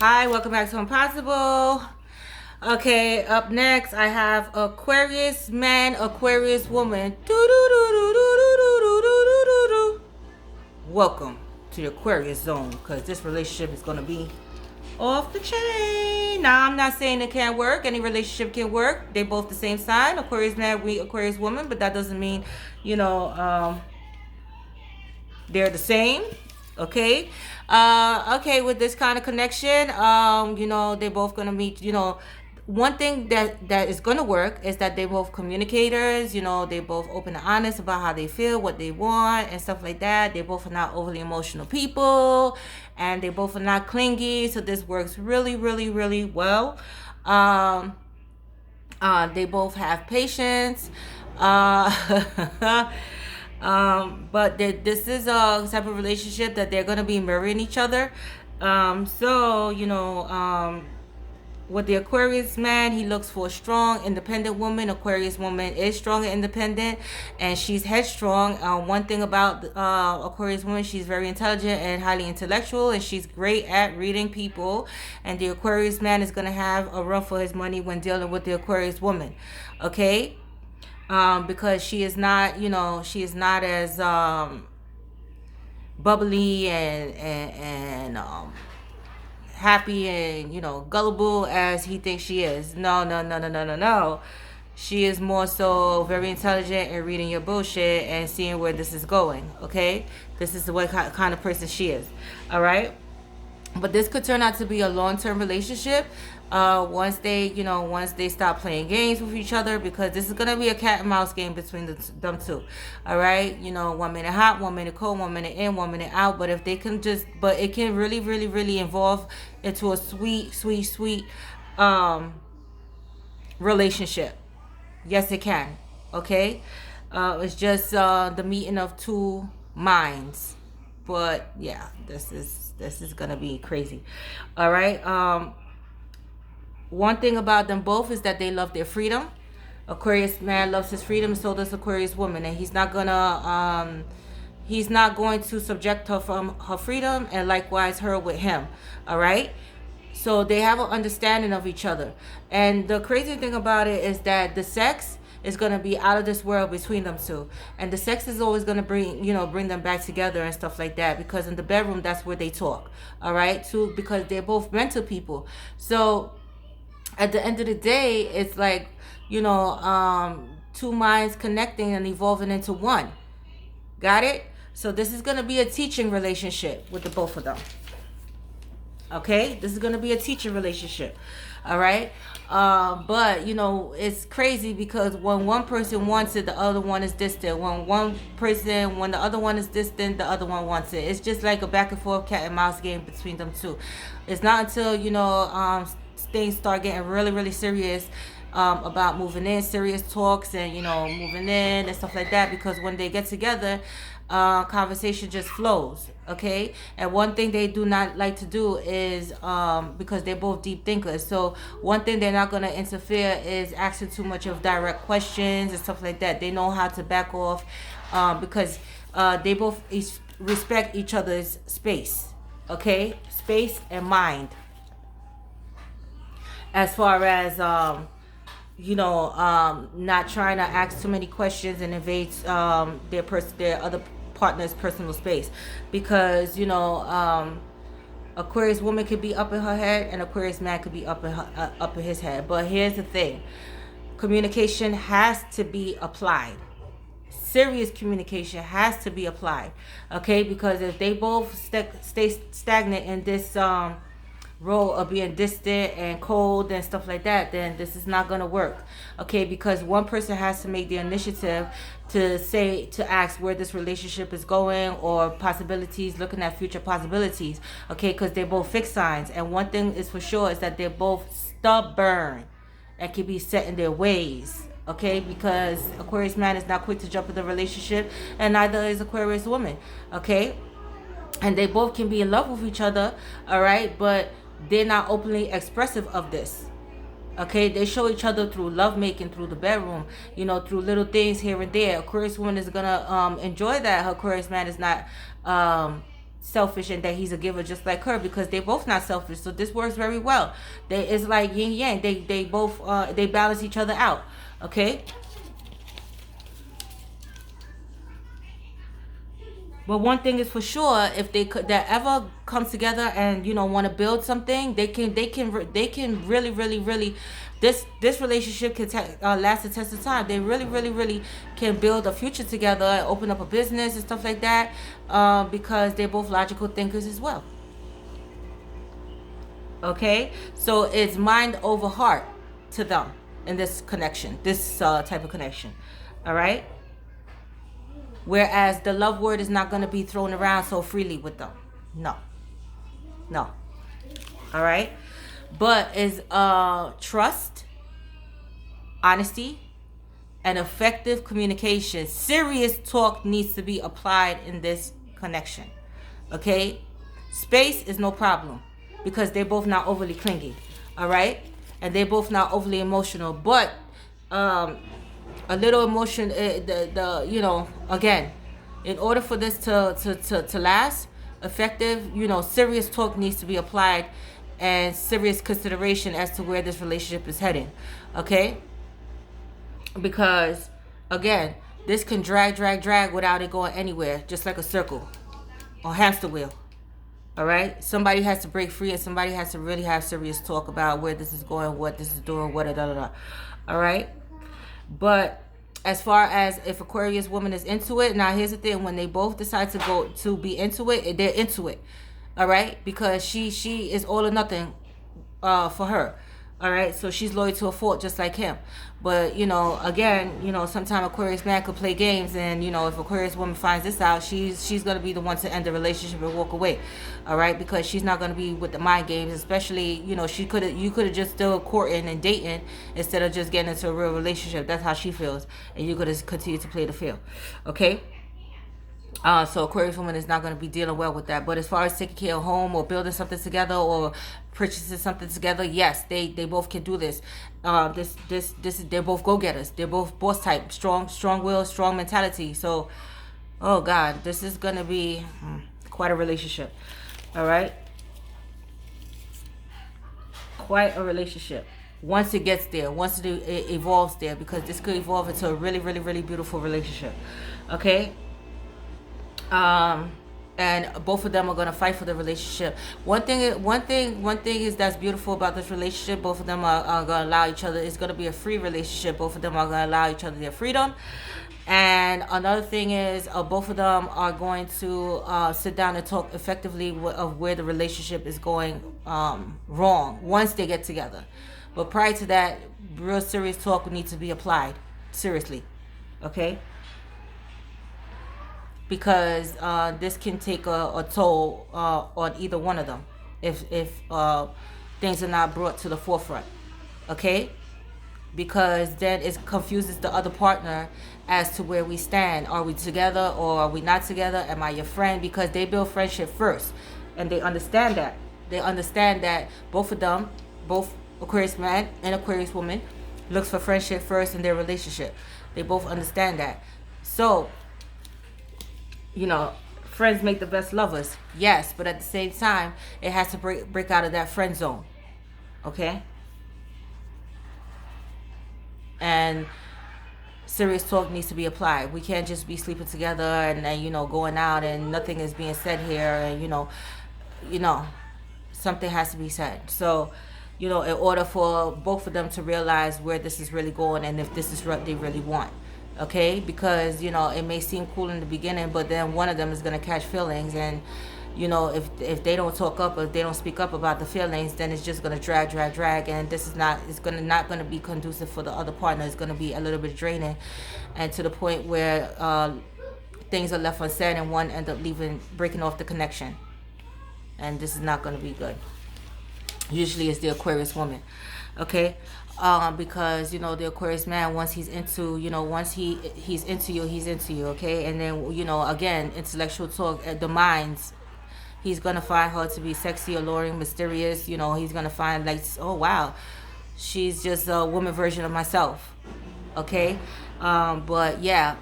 Hi, welcome back to Impossible. Okay, up next I have Aquarius man, Aquarius woman. Welcome to the Aquarius zone, because this relationship is going to be off the chain. Now, I'm not saying it can't work. Any relationship can work. They both the same sign. Aquarius man, we Aquarius woman, but that doesn't mean, they're the same. Okay. Okay, with this kind of connection, they're both gonna meet. One thing that is gonna work is that they both communicators. They both open and honest about how they feel, what they want, and stuff like that. They both are not overly emotional people, and they both are not clingy. So this works really, really, really well. They both have patience. But this is a type of relationship that they're gonna be mirroring each other. With the Aquarius man, he looks for a strong, independent woman. Aquarius woman is strong and independent, and she's headstrong. One thing about Aquarius woman, she's very intelligent and highly intellectual, and she's great at reading people. And the Aquarius man is gonna have a run for his money when dealing with the Aquarius woman. Okay. Because she is not as bubbly and happy and gullible as he thinks she is. No. She is more so very intelligent and reading your bullshit and seeing where this is going. Okay, this is the what kind of person she is. All right. But this could turn out to be a long-term relationship once they stop playing games with each other, because this is gonna be a cat and mouse game between them two. All right, 1 minute hot, 1 minute cold, 1 minute in, 1 minute out. But if they can but it can really, really, really evolve into a sweet, sweet, sweet relationship. Yes, it can. Okay, it's just the meeting of two minds. But yeah, this is gonna be crazy. All right. One thing about them both is that they love their freedom. Aquarius man loves his freedom, so does Aquarius woman, and he's not going to subject her from her freedom, and likewise her with him. All right. So they have an understanding of each other, and the crazy thing about it is that the sex is going to be out of this world between them two, and the sex is always going to bring them back together and stuff like that, because in the bedroom that's where they talk. All right, too, because they're both mental people. So at the end of the day, it's like two minds connecting and evolving into one. Got it? So this is going to be a teaching relationship with the both of them. Okay, this is going to be a teaching relationship. All right. But it's crazy, because when one person wants it, the other one is distant. When the other one is distant, the other one wants it. It's just like a back and forth cat and mouse game between them two. It's not until things start getting really, really serious about moving in, serious talks, and moving in and stuff like that, because when they get together, conversation just flows. Okay, and one thing they do not like to do is because they're both deep thinkers, so one thing they're not going to interfere is asking too much of direct questions and stuff like that. They know how to back off, because they both respect each other's space. Okay, space and mind, as far as not trying to ask too many questions and invade their other partner's personal space, because Aquarius woman could be up in her head and Aquarius man could be up in his head. But here's the thing: communication has to be applied. Serious communication has to be applied. Okay, because if they both stay stagnant in this role of being distant and cold and stuff like that, then this is not going to work. Okay, because one person has to make the initiative to ask where this relationship is going, or possibilities, looking at future possibilities. Okay, because they're both fixed signs, and one thing is for sure is that they're both stubborn and can be set in their ways. Okay, because Aquarius man is not quick to jump in the relationship, and neither is Aquarius woman. Okay, and they both can be in love with each other. All right, but they're not openly expressive of this. Okay, they show each other through lovemaking, through the bedroom, through little things here and there. Aquarius woman is gonna enjoy that. Her Aquarius man is not selfish and that he's a giver just like her, because they both not selfish. So this works very well. It's like yin yang. They both they balance each other out. Okay. But one thing is for sure, if they could that ever comes together and want to build something, they can really this relationship can last the test of time. They really can build a future together and open up a business and stuff like that, because they're both logical thinkers as well. Okay, so it's mind over heart to them in this connection, this type of connection. All right. Whereas the love word is not going to be thrown around so freely with them. No. No. All right. But is trust, honesty, and effective communication. Serious talk needs to be applied in this connection. Okay? Space is no problem because they're both not overly clingy. All right? And they're both not overly emotional. But a little emotion, again, in order for this to last effective, serious talk needs to be applied and serious consideration as to where this relationship is heading. Okay? Because again, this can drag without it going anywhere, just like a circle or hamster wheel. All right, somebody has to break free and somebody has to really have serious talk about where this is going, what this is doing, what da. All right. But as far as if Aquarius woman is into it, now here's the thing: when they both decide to go to be into it, they're into it. All right, because she is all or nothing for her. All right, so she's loyal to a fault, just like him. But again, sometimes Aquarius man could play games, and if Aquarius woman finds this out, she's gonna be the one to end the relationship and walk away. All right, because she's not gonna be with the mind games, especially you could have just still courting and dating instead of just getting into a real relationship. That's how she feels, and you could have continued to play the field. Okay. So Aquarius woman is not going to be dealing well with that. But as far as taking care of home or building something together or purchasing something together, yes, they both can do this. They're both go-getters. They're both boss type, strong will, strong mentality. So, oh God, this is going to be quite a relationship. All right, quite a relationship. Once it gets there, once it evolves there, because this could evolve into a really beautiful relationship. Okay. And both of them are going to fight for the relationship. One thing is that's beautiful about this relationship. Both of them are going to allow each other. It's going to be a free relationship. Both of them are going to allow each other their freedom. And another thing is both of them are going to sit down and talk effectively of where the relationship is going wrong once they get together. But prior to that, real serious talk needs to be applied seriously. Okay? Because this can take a toll on either one of them if things are not brought to the forefront. Okay? Because then it confuses the other partner as to where we stand. Are we together or are we not together? Am I your friend? Because they build friendship first. And they understand that. They understand that both of them, both Aquarius man and Aquarius woman, looks for friendship first in their relationship. They both understand that. So, friends make the best lovers. Yes, but at the same time, it has to break out of that friend zone. Okay? And serious talk needs to be applied. We can't just be sleeping together and going out and nothing is being said here, and something has to be said. So, in order for both of them to realize where this is really going and if this is what they really want. Okay, because it may seem cool in the beginning, but then one of them is going to catch feelings, and if they don't talk up or if they don't speak up about the feelings, then it's just going to drag, and this is not going to be conducive for the other partner. It's going to be a little bit draining, and to the point where things are left unsaid and one end up breaking off the connection, and this is not going to be good. Usually it's the Aquarius woman. Okay, because the Aquarius man, once he's into he's into you, okay, and then again, intellectual talk, the minds, he's gonna find her to be sexy, alluring, mysterious. He's gonna find like, oh wow, she's just a woman version of myself, okay, but yeah,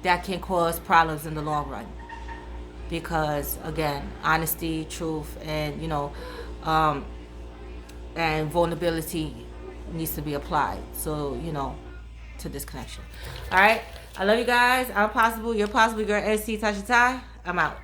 that can cause problems in the long run. because again, honesty, truth, and and vulnerability needs to be applied. So to this connection. All right, I love you guys. I'm Possible. You're Possible. Girl, SC Tasha Tai. I'm out.